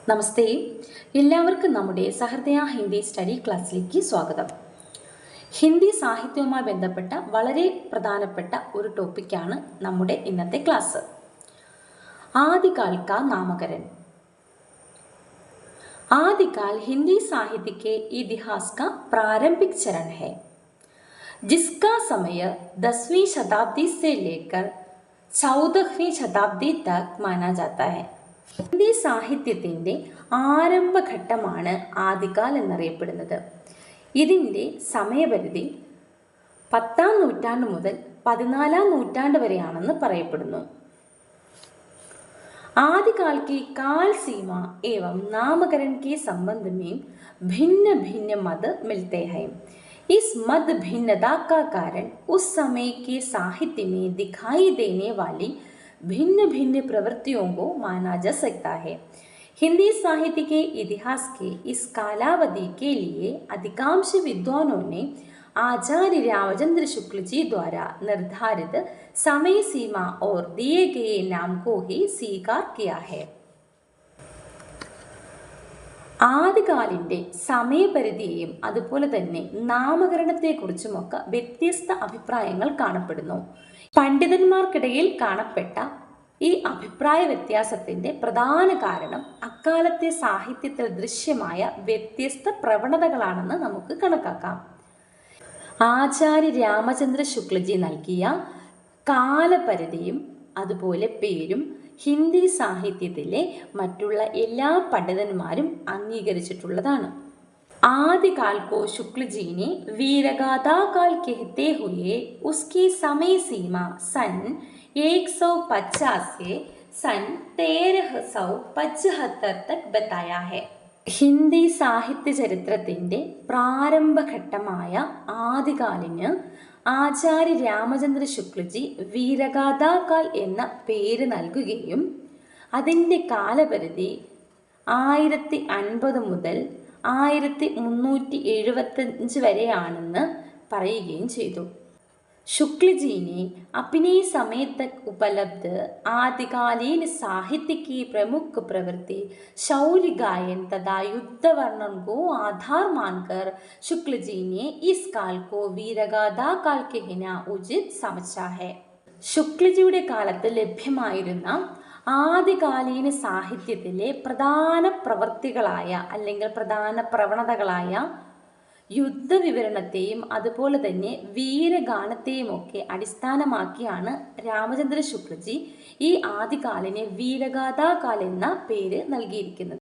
നമസ്തേ, എല്ലാവർക്കും നമ്മുടെ സഹൃദയ ഹിന്ദി സ്റ്റഡി ക്ലാസ്സിലേക്ക് സ്വാഗതം. ഹിന്ദി സാഹിത്യവുമായി ബന്ധപ്പെട്ട വളരെ പ്രധാനപ്പെട്ട ഒരു ടോപ്പിക്കാണ് നമ്മുടെ ഇന്നത്തെ ക്ലാസ്. आदिकाल का नामकरण. आदिकाल हिंदी साहित्य के इतिहास का प्रारंभिक चरण है, जिसका समय 10वीं शताब्दी से लेकर 14वीं शताब्दी तक माना जाता है. ഹിന്ദി സാഹിത്യത്തിൻ്റെ ആരംഭഘട്ടമാണ് ആദികാൽ എന്നറിയപ്പെടുന്നത്. ഇതിൻ്റെ സമയപരിധി 10ാം നൂറ്റാണ്ട് മുതൽ 14ാം നൂറ്റാണ്ട് വരെയാണെന്ന് പറയപ്പെടുന്നു. आदिकाल की काल सीमा एवं नामकरण के संबंध में भिन्न भिन्न मत मिलते हैं. इस मत भिन्नता का कारण उस समय के साहित्य में दिखाई देने वाली भिन्न भिन्न प्रवृत्तियों को माना जा सकता है. हिंदी साहित्य के इतिहास के इस कालावधि के लिए अधिकांश विद्वानों ने आचार्य रामचंद्र शुक्ल जी द्वारा निर्धारित समय सीमा और दिए गए नाम को ही स्वीकार किया है. ആദികാലിൻ്റെ സമയപരിധിയെയും അതുപോലെ തന്നെ നാമകരണത്തെക്കുറിച്ചുമൊക്കെ വ്യത്യസ്ത അഭിപ്രായങ്ങൾ കാണപ്പെടുന്നു. പണ്ഡിതന്മാർക്കിടയിൽ കാണപ്പെട്ട ഈ അഭിപ്രായ വ്യത്യാസത്തിൻ്റെ പ്രധാന കാരണം അക്കാലത്തെ സാഹിത്യത്തിൽ ദൃശ്യമായ വ്യത്യസ്ത പ്രവണതകളാണെന്ന് നമുക്ക് കണക്കാക്കാം. ആചാര്യ രാമചന്ദ്ര ശുക്ലജി നൽകിയ കാലപരിധിയും അതുപോലെ പേരും ഹിന്ദി സാഹിത്യത്തിലെ മറ്റുള്ള എല്ലാ പണ്ഡിതന്മാരും അംഗീകരിച്ചിട്ടുള്ളതാണ്. आदिकाल को शुक्ल जी ने वीरगाथा काल कहते हुए उसकी समय सीमा सन 150 से सन 1375 तक बताया है. ഹിന്ദി സാഹിത്യ ചരിത്രത്തിൻ്റെ പ്രാരംഭഘട്ടമായ ആദികാലിന് ആചാര്യ രാമചന്ദ്ര ശുക്ലജി വീരഗാഥാകാൽ എന്ന പേര് നൽകുകയും അതിൻ്റെ കാലപരിധി 1050 മുതൽ 1375 വരെയാണെന്ന് പറയുകയും ചെയ്തു. शुक्ल जी ने अपने समय तक उपलब्ध आदिकालीन साहित्य की प्रमुख प्रवृत्ति शौर्य गायन तथा युद्ध वर्णन को आधार मानकर शुक्ल जी ने इस काल को वीरगाथा काल कहना उचित समझा है. ശുക്ലജിയുടെ കാലത്ത് ലഭ്യമായിരുന്ന ആദികാലീന സാഹിത്യത്തിലെ പ്രധാന പ്രവൃത്തികളായ അല്ലെങ്കിൽ പ്രധാന പ്രവണതകളായ യുദ്ധവിവരണത്തെയും അതുപോലെ തന്നെ വീരഗാനത്തെയും ഒക്കെ അടിസ്ഥാനമാക്കിയാണ് രാമചന്ദ്ര ശുക്ലജി ഈ ആദികാലിനെ വീരഗാഥാകാൽ എന്ന പേര് നൽകിയിരിക്കുന്നത്.